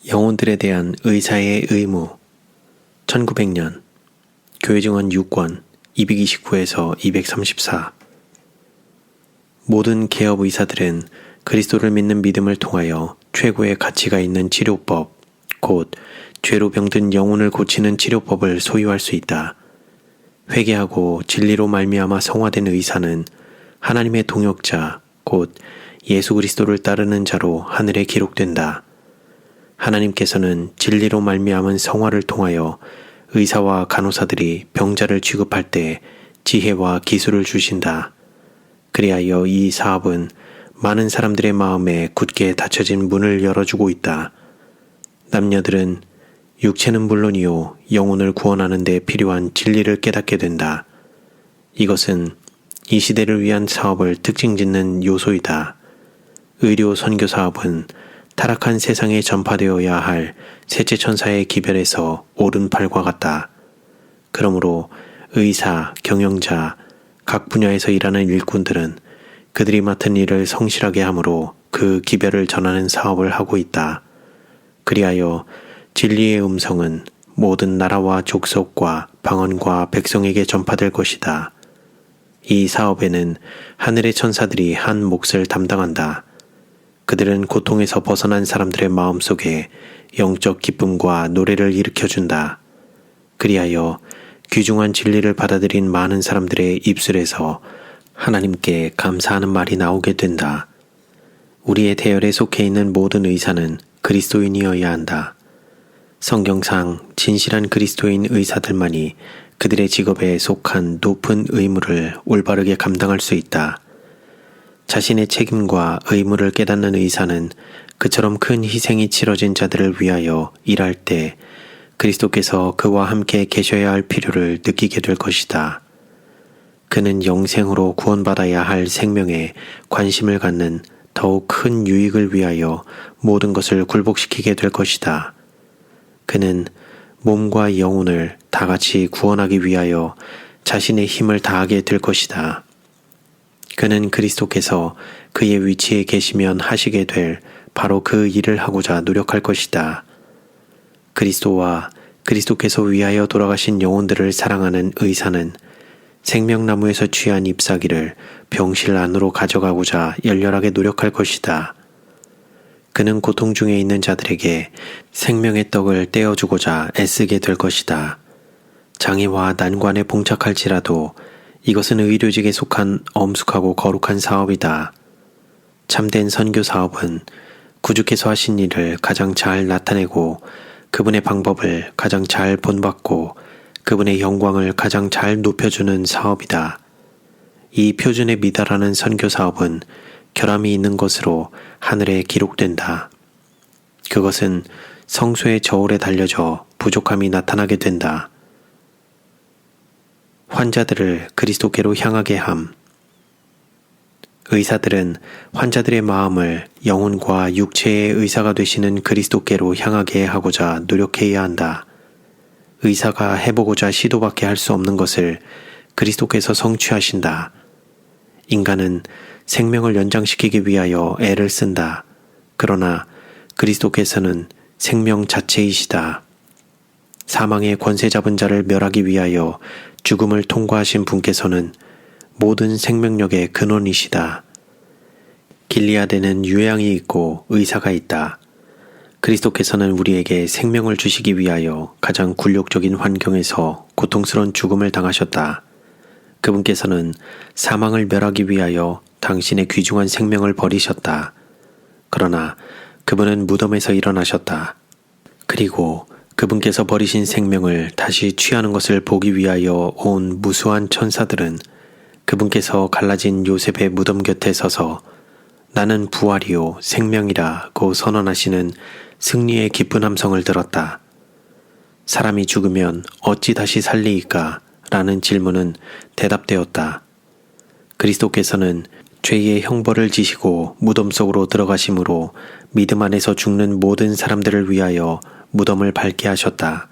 영혼들에 대한 의사의 의무 1900년 교회증언 6권 229에서 234 모든 개업 의사들은 그리스도를 믿는 믿음을 통하여 최고의 가치가 있는 치료법, 곧 죄로 병든 영혼을 고치는 치료법을 소유할 수 있다. 회개하고 진리로 말미암아 성화된 의사는 하나님의 동역자, 곧 예수 그리스도를 따르는 자로 하늘에 기록된다. 하나님께서는 진리로 말미암은 성화를 통하여 의사와 간호사들이 병자를 취급할 때 지혜와 기술을 주신다. 그리하여 이 사업은 많은 사람들의 마음에 굳게 닫혀진 문을 열어주고 있다. 남녀들은 육체는 물론이요 영혼을 구원하는 데 필요한 진리를 깨닫게 된다. 이것은 이 시대를 위한 사업을 특징짓는 요소이다. 의료 선교 사업은 타락한 세상에 전파되어야 할 셋째 천사의 기별에서 오른팔과 같다. 그러므로 의사, 경영자, 각 분야에서 일하는 일꾼들은 그들이 맡은 일을 성실하게 함으로 그 기별을 전하는 사업을 하고 있다. 그리하여 진리의 음성은 모든 나라와 족속과 방언과 백성에게 전파될 것이다. 이 사업에는 하늘의 천사들이 한 몫을 담당한다. 그들은 고통에서 벗어난 사람들의 마음속에 영적 기쁨과 노래를 일으켜준다. 그리하여 귀중한 진리를 받아들인 많은 사람들의 입술에서 하나님께 감사하는 말이 나오게 된다. 우리의 대열에 속해 있는 모든 의사는 그리스도인이어야 한다. 성경상 진실한 그리스도인 의사들만이 그들의 직업에 속한 높은 의무를 올바르게 감당할 수 있다. 자신의 책임과 의무를 깨닫는 의사는 그처럼 큰 희생이 치러진 자들을 위하여 일할 때 그리스도께서 그와 함께 계셔야 할 필요를 느끼게 될 것이다. 그는 영생으로 구원받아야 할 생명에 관심을 갖는 더욱 큰 유익을 위하여 모든 것을 굴복시키게 될 것이다. 그는 몸과 영혼을 다 같이 구원하기 위하여 자신의 힘을 다하게 될 것이다. 그는 그리스도께서 그의 위치에 계시면 하시게 될 바로 그 일을 하고자 노력할 것이다. 그리스도와 그리스도께서 위하여 돌아가신 영혼들을 사랑하는 의사는 생명나무에서 취한 잎사귀를 병실 안으로 가져가고자 열렬하게 노력할 것이다. 그는 고통 중에 있는 자들에게 생명의 떡을 떼어주고자 애쓰게 될 것이다. 장애와 난관에 봉착할지라도 이것은 의료직에 속한 엄숙하고 거룩한 사업이다. 참된 선교 사업은 구주께서 하신 일을 가장 잘 나타내고 그분의 방법을 가장 잘 본받고 그분의 영광을 가장 잘 높여주는 사업이다. 이 표준에 미달하는 선교 사업은 결함이 있는 것으로 하늘에 기록된다. 그것은 성소의 저울에 달려져 부족함이 나타나게 된다. 환자들을 그리스도께로 향하게 함. 의사들은 환자들의 마음을 영혼과 육체의 의사가 되시는 그리스도께로 향하게 하고자 노력해야 한다. 의사가 해보고자 시도밖에 할 수 없는 것을 그리스도께서 성취하신다. 인간은 생명을 연장시키기 위하여 애를 쓴다. 그러나 그리스도께서는 생명 자체이시다. 사망의 권세 잡은 자를 멸하기 위하여 죽음을 통과하신 분께서는 모든 생명력의 근원이시다. 길리아드에는 유해양이 있고 의사가 있다. 그리스도께서는 우리에게 생명을 주시기 위하여 가장 굴욕적인 환경에서 고통스러운 죽음을 당하셨다. 그분께서는 사망을 멸하기 위하여 당신의 귀중한 생명을 버리셨다. 그러나 그분은 무덤에서 일어나셨다. 그리고 그분께서 버리신 생명을 다시 취하는 것을 보기 위하여 온 무수한 천사들은 그분께서 갈라진 요셉의 무덤 곁에 서서 나는 부활이요 생명이라고 선언하시는 승리의 기쁜 함성을 들었다. 사람이 죽으면 어찌 다시 살리이까? 라는 질문은 대답되었다. 그리스도께서는 죄의 형벌을 지시고 무덤 속으로 들어가심으로 믿음 안에서 죽는 모든 사람들을 위하여 무덤을 밝게 하셨다.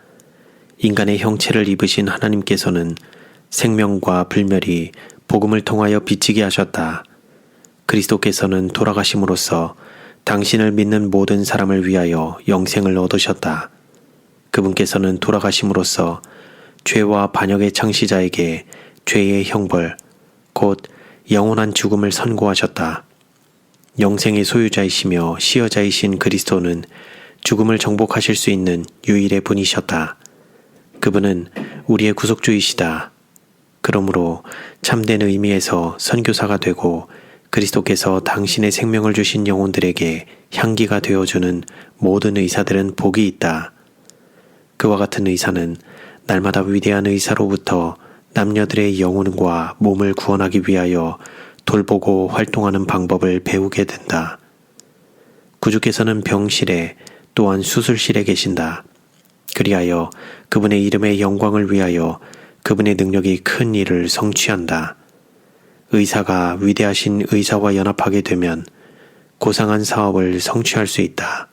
인간의 형체를 입으신 하나님께서는 생명과 불멸이 복음을 통하여 비치게 하셨다. 그리스도께서는 돌아가심으로써 당신을 믿는 모든 사람을 위하여 영생을 얻으셨다. 그분께서는 돌아가심으로써 죄와 반역의 창시자에게 죄의 형벌, 곧 영원한 죽음을 선고하셨다. 영생의 소유자이시며 시여자이신 그리스도는 죽음을 정복하실 수 있는 유일의 분이셨다. 그분은 우리의 구속주이시다. 그러므로 참된 의미에서 선교사가 되고 그리스도께서 당신의 생명을 주신 영혼들에게 향기가 되어주는 모든 의사들은 복이 있다. 그와 같은 의사는 날마다 위대한 의사로부터 남녀들의 영혼과 몸을 구원하기 위하여 돌보고 활동하는 방법을 배우게 된다. 구주께서는 병실에 또한 수술실에 계신다. 그리하여 그분의 이름의 영광을 위하여 그분의 능력이 큰 일을 성취한다. 의사가 위대하신 의사와 연합하게 되면 고상한 사업을 성취할 수 있다.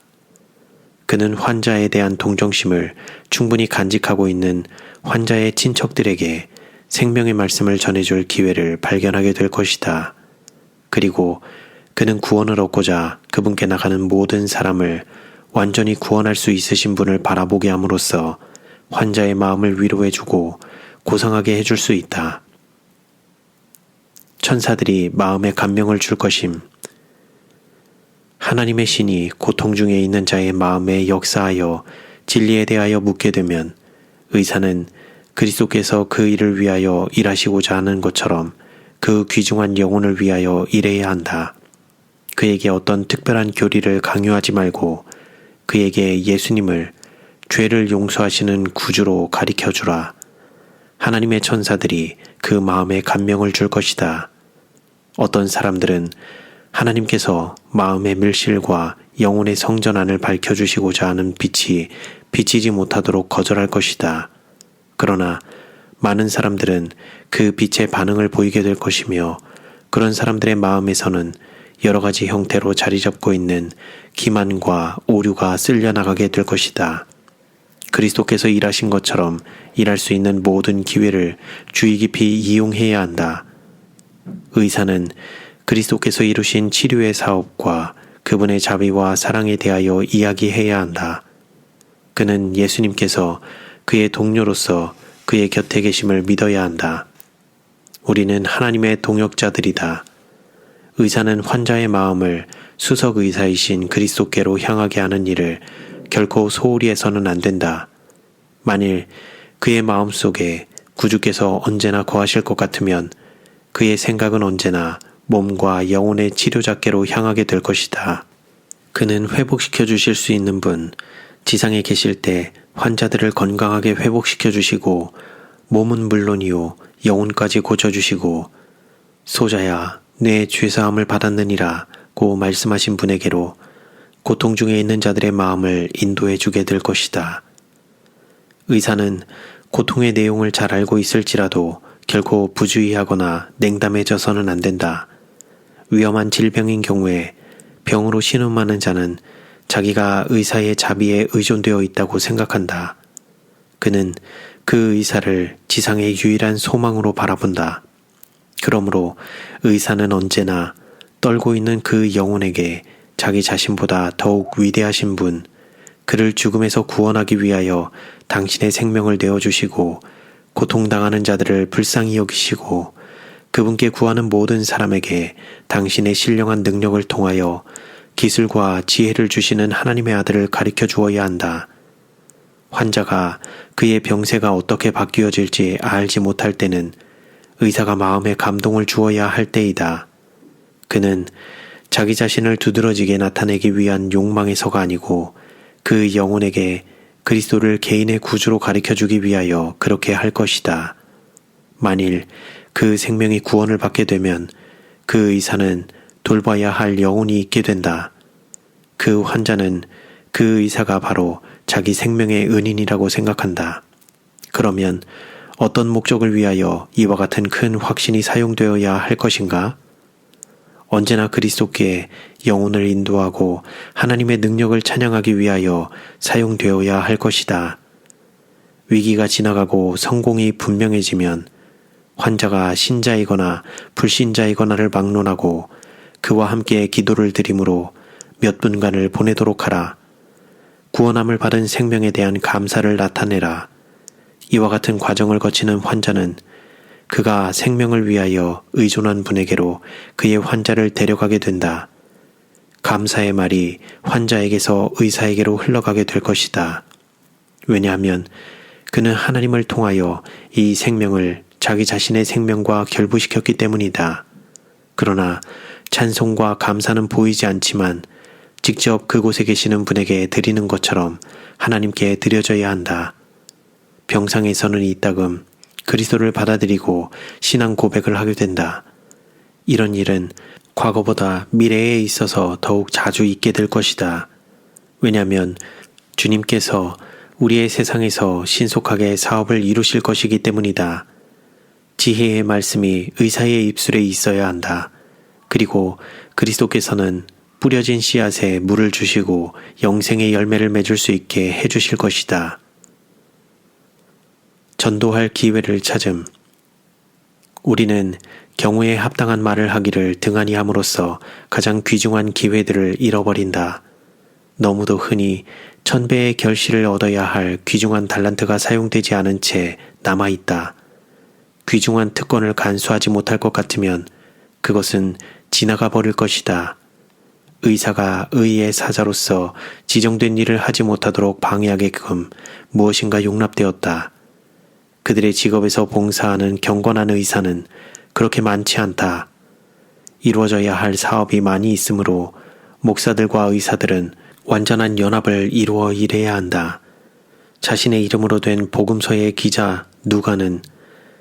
그는 환자에 대한 동정심을 충분히 간직하고 있는 환자의 친척들에게 생명의 말씀을 전해줄 기회를 발견하게 될 것이다. 그리고 그는 구원을 얻고자 그분께 나가는 모든 사람을 완전히 구원할 수 있으신 분을 바라보게 함으로써 환자의 마음을 위로해주고 고상하게 해줄 수 있다. 천사들이 마음에 감명을 줄 것임. 하나님의 신이 고통 중에 있는 자의 마음에 역사하여 진리에 대하여 묻게 되면 의사는 그리스도께서 그 일을 위하여 일하시고자 하는 것처럼 그 귀중한 영혼을 위하여 일해야 한다. 그에게 어떤 특별한 교리를 강요하지 말고 그에게 예수님을 죄를 용서하시는 구주로 가리켜주라. 하나님의 천사들이 그 마음에 감명을 줄 것이다. 어떤 사람들은 하나님께서 마음의 밀실과 영혼의 성전안을 밝혀주시고자 하는 빛이 비치지 못하도록 거절할 것이다. 그러나 많은 사람들은 그 빛의 반응을 보이게 될 것이며 그런 사람들의 마음에서는 여러 가지 형태로 자리 잡고 있는 기만과 오류가 쓸려나가게 될 것이다. 그리스도께서 일하신 것처럼 일할 수 있는 모든 기회를 주의 깊이 이용해야 한다. 의사는 그리스도께서 이루신 치료의 사업과 그분의 자비와 사랑에 대하여 이야기해야 한다. 그는 예수님께서 그의 동료로서 그의 곁에 계심을 믿어야 한다. 우리는 하나님의 동역자들이다. 의사는 환자의 마음을 수석 의사이신 그리스도께로 향하게 하는 일을 결코 소홀히 해서는 안 된다. 만일 그의 마음속에 구주께서 언제나 거하실 것 같으면 그의 생각은 언제나 몸과 영혼의 치료자께로 향하게 될 것이다. 그는 회복시켜 주실 수 있는 분, 지상에 계실 때 환자들을 건강하게 회복시켜 주시고 몸은 물론이요 영혼까지 고쳐주시고 소자야 내 죄사함을 받았느니라 고 말씀하신 분에게로 고통 중에 있는 자들의 마음을 인도해 주게 될 것이다. 의사는 고통의 내용을 잘 알고 있을지라도 결코 부주의하거나 냉담해져서는 안 된다. 위험한 질병인 경우에 병으로 신음하는 자는 자기가 의사의 자비에 의존되어 있다고 생각한다. 그는 그 의사를 지상의 유일한 소망으로 바라본다. 그러므로 의사는 언제나 떨고 있는 그 영혼에게 자기 자신보다 더욱 위대하신 분, 그를 죽음에서 구원하기 위하여 당신의 생명을 내어주시고 고통당하는 자들을 불쌍히 여기시고 그분께 구하는 모든 사람에게 당신의 신령한 능력을 통하여 기술과 지혜를 주시는 하나님의 아들을 가르쳐 주어야 한다. 환자가 그의 병세가 어떻게 바뀌어질지 알지 못할 때는 의사가 마음에 감동을 주어야 할 때이다. 그는 자기 자신을 두드러지게 나타내기 위한 욕망에서가 아니고 그 영혼에게 그리스도를 개인의 구주로 가르쳐주기 위하여 그렇게 할 것이다. 만일 그 생명이 구원을 받게 되면 그 의사는 돌봐야 할 영혼이 있게 된다. 그 환자는 그 의사가 바로 자기 생명의 은인이라고 생각한다. 그러면 어떤 목적을 위하여 이와 같은 큰 확신이 사용되어야 할 것인가? 언제나 그리스도께 영혼을 인도하고 하나님의 능력을 찬양하기 위하여 사용되어야 할 것이다. 위기가 지나가고 성공이 분명해지면 환자가 신자이거나 불신자이거나를 막론하고 그와 함께 기도를 드림으로 몇 분간을 보내도록 하라. 구원함을 받은 생명에 대한 감사를 나타내라. 이와 같은 과정을 거치는 환자는 그가 생명을 위하여 의존한 분에게로 그의 환자를 데려가게 된다. 감사의 말이 환자에게서 의사에게로 흘러가게 될 것이다. 왜냐하면 그는 하나님을 통하여 이 생명을 자기 자신의 생명과 결부시켰기 때문이다. 그러나 찬송과 감사는 보이지 않지만 직접 그곳에 계시는 분에게 드리는 것처럼 하나님께 드려져야 한다. 병상에서는 이따금 그리스도를 받아들이고 신앙 고백을 하게 된다. 이런 일은 과거보다 미래에 있어서 더욱 자주 있게 될 것이다. 왜냐하면 주님께서 우리의 세상에서 신속하게 사업을 이루실 것이기 때문이다. 지혜의 말씀이 의사의 입술에 있어야 한다. 그리고 그리스도께서는 뿌려진 씨앗에 물을 주시고 영생의 열매를 맺을 수 있게 해주실 것이다. 전도할 기회를 찾음. 우리는 경우에 합당한 말을 하기를 등한히 함으로써 가장 귀중한 기회들을 잃어버린다. 너무도 흔히 1000배의 결실을 얻어야 할 귀중한 달란트가 사용되지 않은 채 남아있다. 귀중한 특권을 간수하지 못할 것 같으면 그것은 지나가 버릴 것이다. 의사가 의의 사자로서 지정된 일을 하지 못하도록 방해하게끔 무엇인가 용납되었다. 그들의 직업에서 봉사하는 경건한 의사는 그렇게 많지 않다. 이루어져야 할 사업이 많이 있으므로 목사들과 의사들은 완전한 연합을 이루어 일해야 한다. 자신의 이름으로 된 복음서의 기자 누가는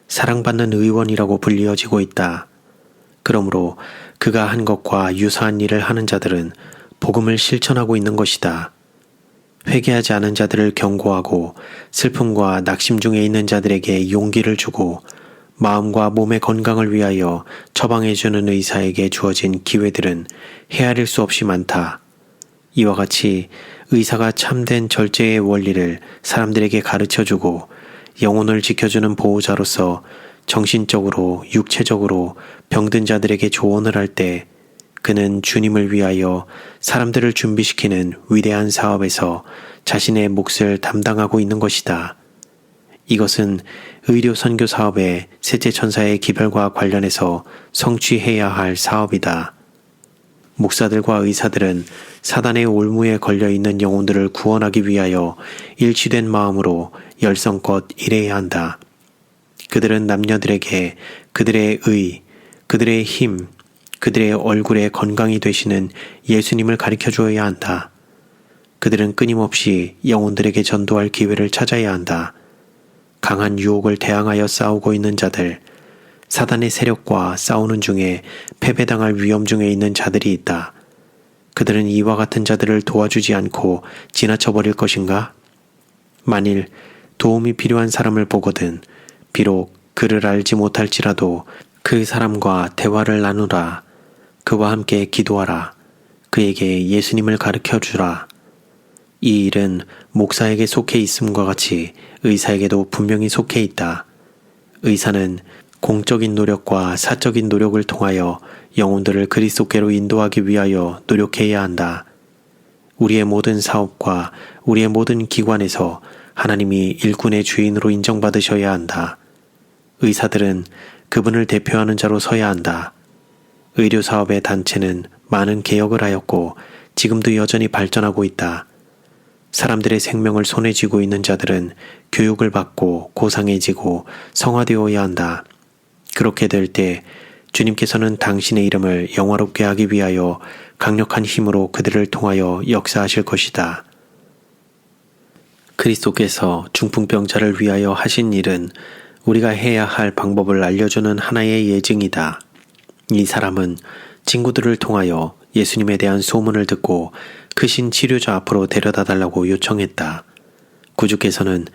사랑받는 의원이라고 불리어지고 있다. 그러므로 그가 한 것과 유사한 일을 하는 자들은 복음을 실천하고 있는 것이다. 회개하지 않은 자들을 경고하고 슬픔과 낙심 중에 있는 자들에게 용기를 주고 마음과 몸의 건강을 위하여 처방해주는 의사에게 주어진 기회들은 헤아릴 수 없이 많다. 이와 같이 의사가 참된 절제의 원리를 사람들에게 가르쳐주고 영혼을 지켜주는 보호자로서 정신적으로 육체적으로 병든 자들에게 조언을 할 때 그는 주님을 위하여 사람들을 준비시키는 위대한 사업에서 자신의 몫을 담당하고 있는 것이다. 이것은 의료 선교 사업의 셋째 천사의 기별과 관련해서 성취해야 할 사업이다. 목사들과 의사들은 사단의 올무에 걸려있는 영혼들을 구원하기 위하여 일치된 마음으로 열성껏 일해야 한다. 그들은 남녀들에게 그들의 의, 그들의 힘, 그들의 얼굴의 건강이 되시는 예수님을 가르쳐 주어야 한다. 그들은 끊임없이 영혼들에게 전도할 기회를 찾아야 한다. 강한 유혹을 대항하여 싸우고 있는 자들, 사단의 세력과 싸우는 중에 패배당할 위험 중에 있는 자들이 있다. 그들은 이와 같은 자들을 도와주지 않고 지나쳐버릴 것인가? 만일 도움이 필요한 사람을 보거든 비록 그를 알지 못할지라도 그 사람과 대화를 나누라. 그와 함께 기도하라. 그에게 예수님을 가르쳐 주라. 이 일은 목사에게 속해 있음과 같이 의사에게도 분명히 속해 있다. 의사는 공적인 노력과 사적인 노력을 통하여 영혼들을 그리스도께로 인도하기 위하여 노력해야 한다. 우리의 모든 사업과 우리의 모든 기관에서 하나님이 일꾼의 주인으로 인정받으셔야 한다. 의사들은 그분을 대표하는 자로 서야 한다. 의료사업의 단체는 많은 개혁을 하였고 지금도 여전히 발전하고 있다. 사람들의 생명을 손에 쥐고 있는 자들은 교육을 받고 고상해지고 성화되어야 한다. 그렇게 될 때 주님께서는 당신의 이름을 영화롭게 하기 위하여 강력한 힘으로 그들을 통하여 역사하실 것이다. 그리스도께서 중풍병자를 위하여 하신 일은 우리가 해야 할 방법을 알려주는 하나의 예증이다. 이 사람은 친구들을 통하여 예수님에 대한 소문을 듣고 크신 치료자 앞으로 데려다 달라고 요청했다. 구주께서는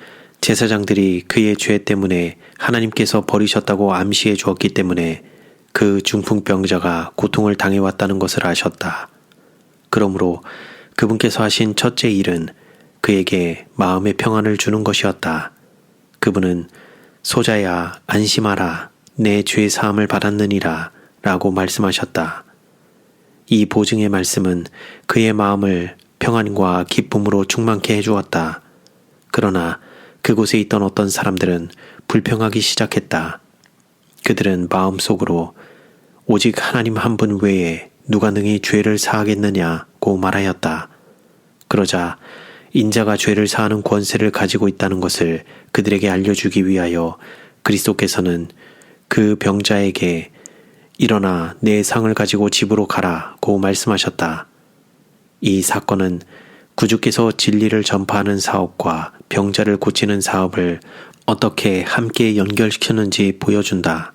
제사장들이 그의 죄 때문에 하나님께서 버리셨다고 암시해 주었기 때문에 그 중풍병자가 고통을 당해왔다는 것을 아셨다. 그러므로 그분께서 하신 첫째 일은 그에게 마음의 평안을 주는 것이었다. 그분은 소자야 안심하라 내 죄 사함을 받았느니라 라고 말씀하셨다. 이 보증의 말씀은 그의 마음을 평안과 기쁨으로 충만케 해주었다. 그러나 그곳에 있던 어떤 사람들은 불평하기 시작했다. 그들은 마음속으로 오직 하나님 한 분 외에 누가 능히 죄를 사하겠느냐고 말하였다. 그러자 인자가 죄를 사하는 권세를 가지고 있다는 것을 그들에게 알려주기 위하여 그리스도께서는 그 병자에게 일어나 내 상을 가지고 집으로 가라고 말씀하셨다. 이 사건은 구주께서 진리를 전파하는 사업과 병자를 고치는 사업을 어떻게 함께 연결시켰는지 보여준다.